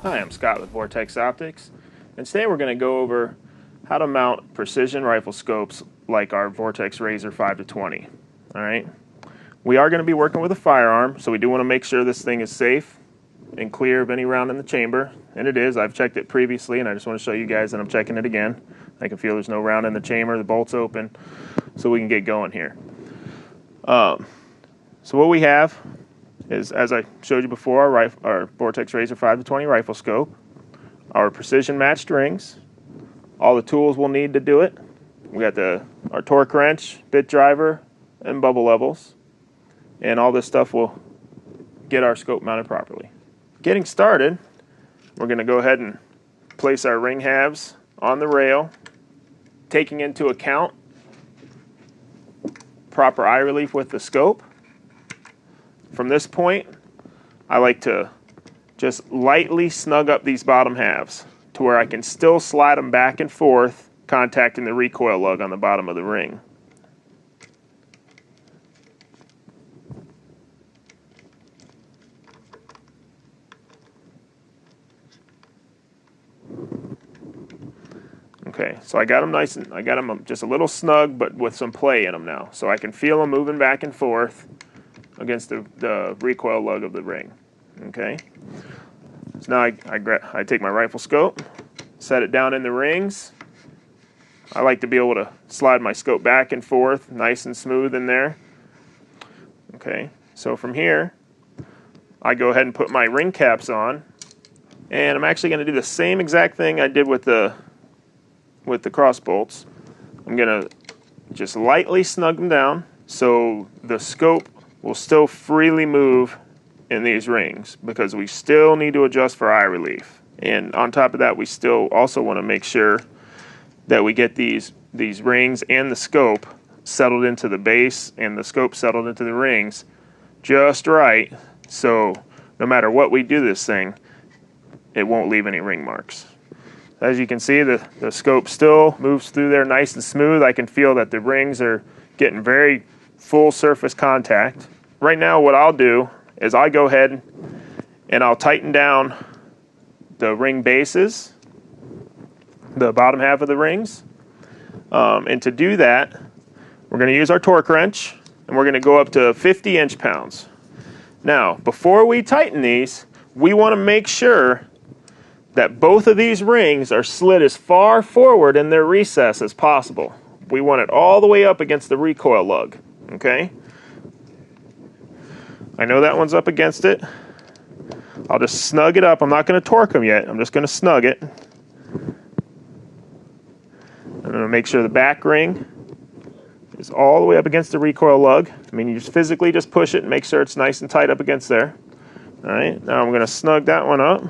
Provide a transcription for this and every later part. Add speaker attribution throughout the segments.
Speaker 1: Hi, I'm Scott with Vortex Optics, and today we're going to go over how to mount precision rifle scopes like our Vortex Razor 5-20. Alright, we are going to be working with a firearm, so we do want to make sure this thing is safe and clear of any round in the chamber, and it is. I've checked it previously, and I just want to show you guys that I'm checking it again. I can feel there's no round in the chamber, the bolt's open, so we can get going here. So what we have is, as I showed you before, our Vortex Razor 5-20 rifle scope, our precision matched rings, all the tools we'll need to do it. We got our torque wrench, bit driver, and bubble levels, and all this stuff will get our scope mounted properly. Getting started, we're going to go ahead and place our ring halves on the rail, taking into account proper eye relief with the scope. From this point, I like to just lightly snug up these bottom halves to where I can still slide them back and forth, contacting the recoil lug on the bottom of the ring. Okay, so I got them just a little snug, but with some play in them now, so I can feel them moving back and forth against the recoil lug of the ring. Okay, so now I take my rifle scope, set it down in the rings. I like to be able to slide my scope back and forth, nice and smooth in there. Okay, so from here, I go ahead and put my ring caps on, and I'm actually going to do the same exact thing I did with the cross bolts. I'm going to just lightly snug them down so the scope will still freely move in these rings, because we still need to adjust for eye relief. And on top of that, we still also want to make sure that we get these rings and the scope settled into the base and the scope settled into the rings just right, so no matter what we do this thing, it won't leave any ring marks. As you can see, the scope still moves through there nice and smooth. I can feel that the rings are getting very full surface contact. Right now, what I'll do is I go ahead and I'll tighten down the ring bases, the bottom half of the rings. And to do that, we're going to use our torque wrench, and we're going to go up to 50 inch-pounds. Now, before we tighten these, we want to make sure that both of these rings are slid as far forward in their recess as possible. We want it all the way up against the recoil lug. Okay? I know that one's up against it. I'll just snug it up. I'm not going to torque them yet. I'm just going to snug it. I'm going to make sure the back ring is all the way up against the recoil lug. I mean, you just physically just push it and make sure it's nice and tight up against there. All right, now I'm going to snug that one up.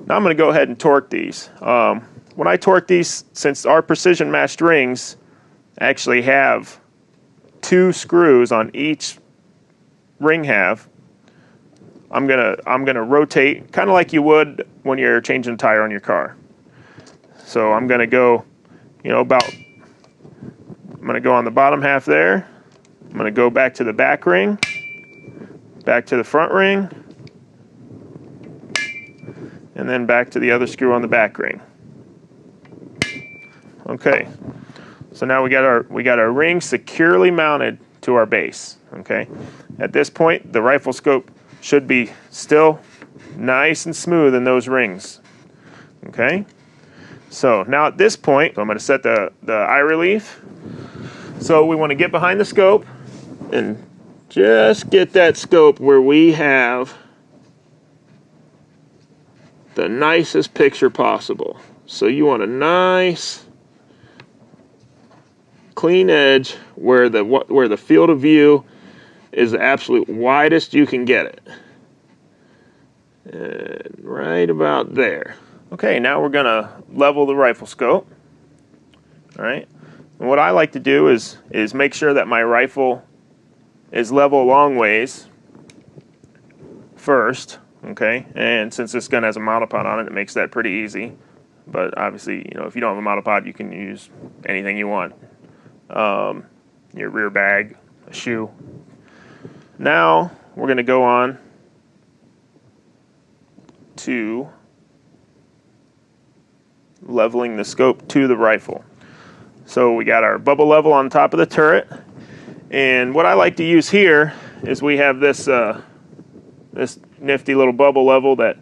Speaker 1: Now I'm going to go ahead and torque these. When I torque these, since our precision matched rings actually have 2 screws on each ring half, I'm gonna rotate kind of like you would when you're changing a tire on your car. So I'm gonna go, I'm gonna go on the bottom half there. I'm gonna go back to the back ring, back to the front ring, and then back to the other screw on the back ring. Okay, so now we got our ring securely mounted to our base. Okay, at this point, the rifle scope should be still nice and smooth in those rings. Okay, so now at this point, I'm going to set the eye relief. So we want to get behind the scope and just get that scope where we have the nicest picture possible. So you want a nice clean edge where the field of view is the absolute widest you can get it. And right about there. Okay, now we're gonna level the rifle scope. All right, and what I like to do is make sure that my rifle is level a long ways first. Okay, and since this gun has a monopod on it, it makes that pretty easy. But obviously, if you don't have a monopod, you can use anything you want. Your rear bag, a shoe. Now we're going to go on to leveling the scope to the rifle. So we got our bubble level on top of the turret, and what I like to use here is we have this this nifty little bubble level that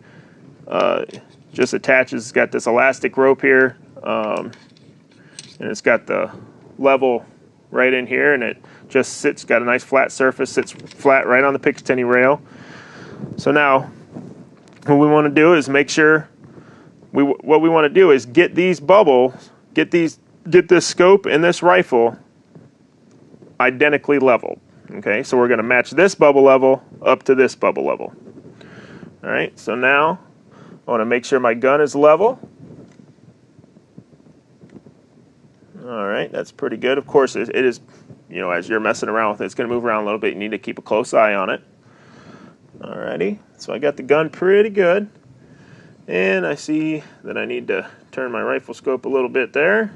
Speaker 1: just attaches. It's got this elastic rope here, and it's got the level right in here, and it just sits, got a nice flat surface, sits flat right on the Picatinny rail. So now what we want to do is make sure what we want to do is get these bubbles, get this scope and this rifle identically leveled. Okay, so we're going to match this bubble level up to this bubble level. All right, so now I want to make sure my gun is level. All right, that's pretty good. Of course, it is, you know, as you're messing around with it, it's going to move around a little bit. You need to keep a close eye on it. All righty, so I got the gun pretty good. And I see that I need to turn my rifle scope a little bit there.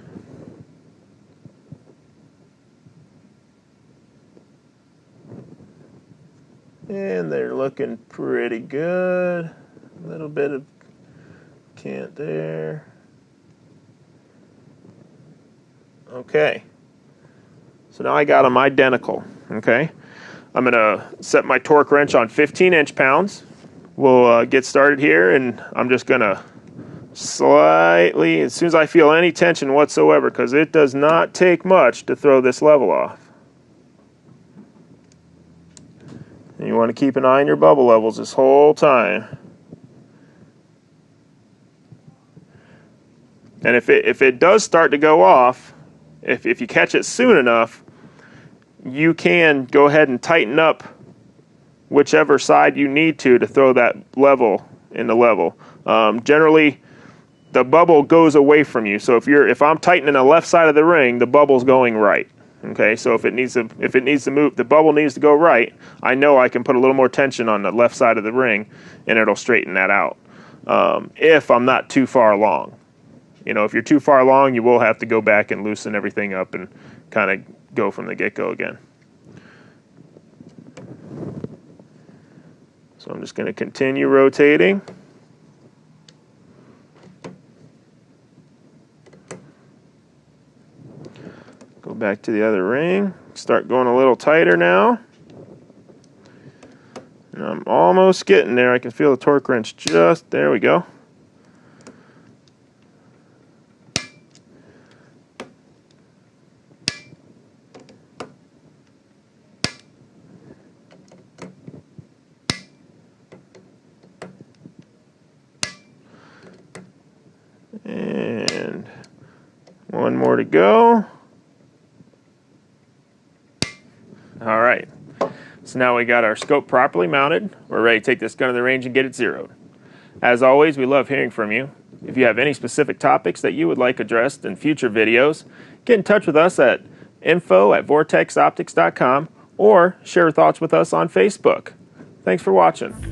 Speaker 1: And they're looking pretty good. A little bit of cant there. Okay. So now I got them identical. Okay. I'm going to set my torque wrench on 15 inch-pounds. We'll get started here, and I'm just going to slightly, as soon as I feel any tension whatsoever, because it does not take much to throw this level off. And you want to keep an eye on your bubble levels this whole time. And if it does start to go off, if you catch it soon enough, you can go ahead and tighten up whichever side you need to throw that level in the level. Generally, the bubble goes away from you. So if I'm tightening the left side of the ring, the bubble's going right. Okay, so if it needs to move, the bubble needs to go right. I know I can put a little more tension on the left side of the ring, and it'll straighten that out. If I'm not too far along, you know, if you're too far along, you will have to go back and loosen everything up and kind of go from the get-go again. So I'm just going to continue rotating. Go back to the other ring. Start going a little tighter now. And I'm almost getting there. I can feel the torque wrench just, there we go. And one more to go. All right, so now we got our scope properly mounted. We're ready to take this gun to the range and get it zeroed. As always, we love hearing from you. If you have any specific topics that you would like addressed in future videos, get in touch with us at info@vortexoptics.com or share thoughts with us on Facebook. Thanks for watching.